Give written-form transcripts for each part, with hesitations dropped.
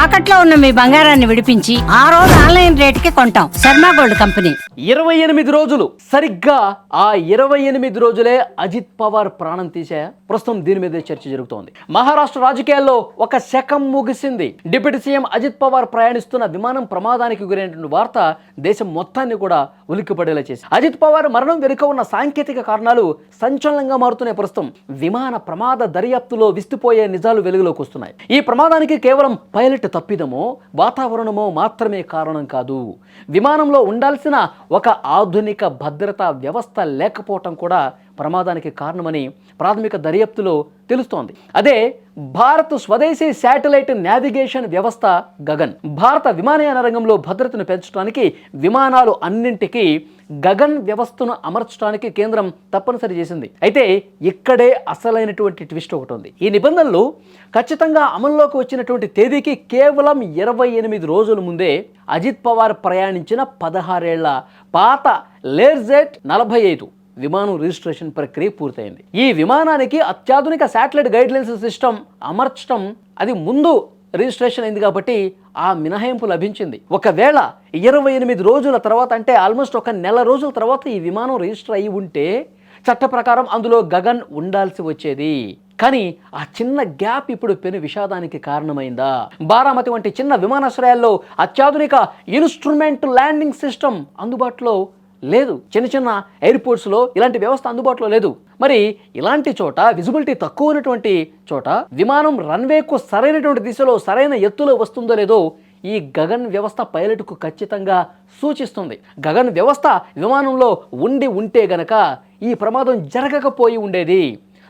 తాకట్లో ఉన్న మీ బంగారాన్ని విడిపించి ఆ రోజు ఆన్లైన్ రేటుకి కొంటాం. Sharma gold company. 28 రోజులు సరిగ్గా ఆ 28 రోజులే అజిత్ పవార్ ప్రాణం తీశాయా? ప్రస్తుతం దీని మీదే చర్చ జరుగుతోంది. మహారాష్ట్ర రాజకీయాల్లో ఒక శకం ముగిసింది. డిప్యూటీ సీఎం అజిత్ పవార్ ప్రయాణిస్తున్న విమానం ప్రమాదానికి గురైనటువంటి వార్త దేశం మొత్తాన్ని కూడా ఉలిక్కిపడేలా చేసింది. అజిత్ పవార్ మరణం వెనుక ఉన్న సాంకేతిక కారణాలు సంచలనంగా మారుతున్నాయి. ప్రస్తుతం విమాన ప్రమాద దర్యాప్తులో విస్తుపోయే నిజాలు వెలుగులోకి వస్తున్నాయి. ఈ ప్రమాదానికి కేవలం పైలట్ తప్పిదమో వాతావరణమో మాత్రమే కారణం కాదు. విమానంలో ఉండాల్సిన ఒక ఆధునిక భద్రతా వ్యవస్థ లేకపోవటం కూడా ప్రమాదానికి కారణమని ప్రాథమిక దర్యాప్తులో తెలుస్తోంది. అదే భారత్ స్వదేశీ శాటిలైట్ నావిగేషన్ వ్యవస్థ గగన్. భారత విమానయాన రంగంలో భద్రతను పెంచడానికి విమానాలు అన్నింటికీ గగన్ వ్యవస్థను అమర్చడానికి కేంద్రం తప్పనిసరి చేసింది. అయితే ఇక్కడే అసలైనటువంటి ట్విస్ట్ ఒకటి ఉంది. ఈ నిబంధనలు ఖచ్చితంగా అమల్లోకి వచ్చినటువంటి తేదీకి కేవలం 28 రోజుల ముందే అజిత్ పవార్ ప్రయాణించిన 16 ఏళ్ల పాత లేర్జెట్ 45 విమానం రిజిస్ట్రేషన్ ప్రక్రియ పూర్తయింది. ఈ విమానానికి అత్యాధునిక శాటిలైట్ గైడ్లైన్స్ సిస్టమ్ అమర్చడం అది ముందు రిజిస్ట్రేషన్ అయింది కాబట్టి ఆ మినహాయింపు లభించింది. ఒకవేళ 28 రోజుల తర్వాత అంటే ఆల్మోస్ట్ ఒక నెల రోజుల తర్వాత ఈ విమానం రిజిస్టర్ అయి ఉంటే చట్ట ప్రకారం అందులో గగన్ ఉండాల్సి వచ్చేది. కానీ ఆ చిన్న గ్యాప్ ఇప్పుడు పెను విషాదానికి కారణమైందా? బారామతి వంటి చిన్న విమానాశ్రయాల్లో అత్యాధునిక ఇన్స్ట్రుమెంట్ ల్యాండింగ్ సిస్టమ్ అందుబాటులో లేదు. చిన్న చిన్న ఎయిర్పోర్ట్స్లో ఇలాంటి వ్యవస్థ అందుబాటులో లేదు. మరి ఇలాంటి చోట విజిబిలిటీ తక్కువ ఉన్నటువంటి చోట విమానం రన్వేకు సరైనటువంటి దిశలో సరైన ఎత్తులో వస్తుందో లేదో ఈ గగన్ వ్యవస్థ పైలట్కు ఖచ్చితంగా సూచిస్తుంది. గగన్ వ్యవస్థ విమానంలో ఉంటే గనక ఈ ప్రమాదం జరగకపోయి ఉండేది.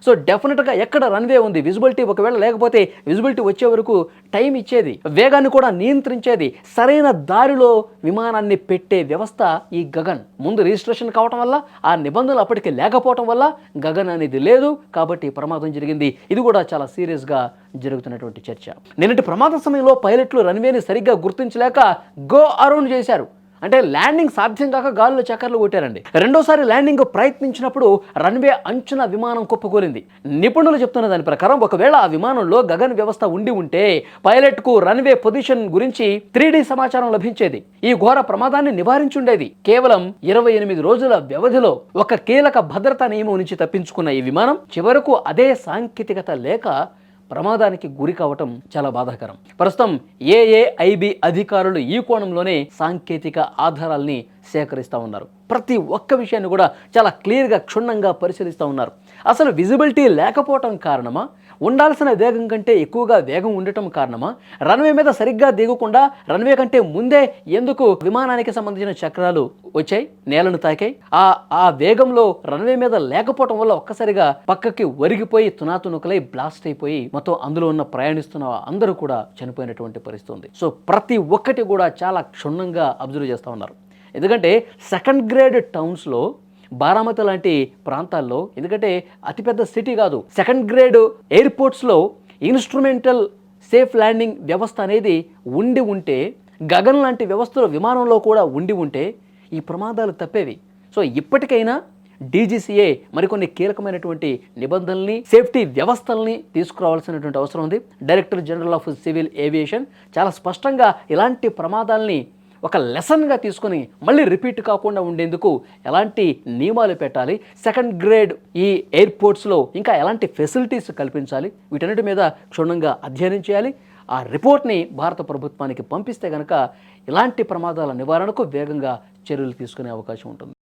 సో డెఫినెట్గా ఎక్కడ రన్వే ఉంది, విజిబిలిటీ ఒకవేళ లేకపోతే విజిబిలిటీ వచ్చే వరకు టైం ఇచ్చేది, వేగాన్ని కూడా నియంత్రించేది, సరైన దారిలో విమానాన్ని పెట్టే వ్యవస్థ ఈ గగన్. ముందు రిజిస్ట్రేషన్ కావటం వల్ల ఆ నిబంధనలు అప్పటికి లేకపోవటం వల్ల గగన్ అనేది లేదు కాబట్టి ప్రమాదం జరిగింది. ఇది కూడా చాలా సీరియస్గా జరుగుతున్నటువంటి చర్చ. నిన్నటి ప్రమాద సమయంలో పైలట్లు రన్వేని సరిగ్గా గుర్తించలేక గో అరౌండ్ చేశారు. అంటే ల్యాండింగ్ సాధ్యం కాక గాల్లో చక్కర్లు కొట్టారండి. రెండోసారి ల్యాండింగ్ ప్రయత్నించినప్పుడు రన్వే అంచున విమానం కుప్పకూలింది. నిపుణులు చెప్తున్న దాని ప్రకారం ఒకవేళ ఆ విమానంలో గగన్ వ్యవస్థ ఉంటే పైలట్కు రన్వే పొజిషన్ గురించి 3D సమాచారం లభించేది. ఈ ఘోర ప్రమాదాన్ని నివారించుండేది. కేవలం 28 రోజుల వ్యవధిలో ఒక కీలక భద్రతా నియమం నుంచి తప్పించుకున్న ఈ విమానం చివరకు అదే సాంకేతికత లేక ప్రమాదానికి గురి కావటం చాలా బాధాకరం. ప్రస్తుతం ఏఏఐబి అధికారులు ఈ కోణంలోనే సాంకేతిక ఆధారాల్ని సేకరిస్తూ ఉన్నారు. ప్రతి ఒక్క విషయాన్ని కూడా చాలా క్లియర్గా క్షుణ్ణంగా పరిశీలిస్తూ ఉన్నారు. అసలు విజిబిలిటీ లేకపోవటం కారణమా, ఉండాల్సిన వేగం కంటే ఎక్కువగా వేగం ఉండటం కారణమా, రన్వే మీద సరిగ్గా దిగకుండా రన్వే కంటే ముందే ఎందుకు విమానానికి సంబంధించిన చక్రాలు వచ్చాయి, నేలను తాకాయి, ఆ వేగంలో రన్వే మీద లేకపోవటం వల్ల ఒక్కసారిగా పక్కకి ఒరిగిపోయి తునాతునుకలై బ్లాస్ట్ అయిపోయి మొత్తం అందులో ఉన్న ప్రయాణిస్తున్న అందరూ కూడా చనిపోయినటువంటి పరిస్థితి ఉంది. సో ప్రతి ఒక్కటి కూడా చాలా క్షుణ్ణంగా అబ్జర్వ్ చేస్తూ ఉన్నారు. ఎందుకంటే సెకండ్ గ్రేడ్ టౌన్స్లో బారామతి లాంటి ప్రాంతాల్లో, ఎందుకంటే అతిపెద్ద సిటీ కాదు, సెకండ్ గ్రేడ్ ఎయిర్పోర్ట్స్లో ఇన్స్ట్రుమెంటల్ సేఫ్ ల్యాండింగ్ వ్యవస్థ అనేది ఉంటే గగన్ లాంటి వ్యవస్థలు విమానంలో కూడా ఉంటే ఈ ప్రమాదాలు తప్పేవి. సో ఇప్పటికైనా డీజీసీఏ మరికొన్ని కీలకమైనటువంటి నిబంధనల్ని, సేఫ్టీ వ్యవస్థల్ని తీసుకురావాల్సినటువంటి అవసరం ఉంది. Director general of civil aviation చాలా స్పష్టంగా ఇలాంటి ప్రమాదాలని ఒక లెసన్గా తీసుకొని మళ్ళీ రిపీట్ కాకుండా ఉండేందుకు ఎలాంటి నియమాలు పెట్టాలి, సెకండ్ గ్రేడ్ ఈ ఎయిర్పోర్ట్స్లో ఇంకా ఎలాంటి ఫెసిలిటీస్ కల్పించాలి, వీటన్నిటి మీద క్షుణ్ణంగా అధ్యయనం చేయాలి. ఆ రిపోర్ట్ని భారత ప్రభుత్వానికి పంపిస్తే కనుక ఇలాంటి ప్రమాదాల నివారణకు వేగంగా చర్యలు తీసుకునే అవకాశం ఉంటుంది.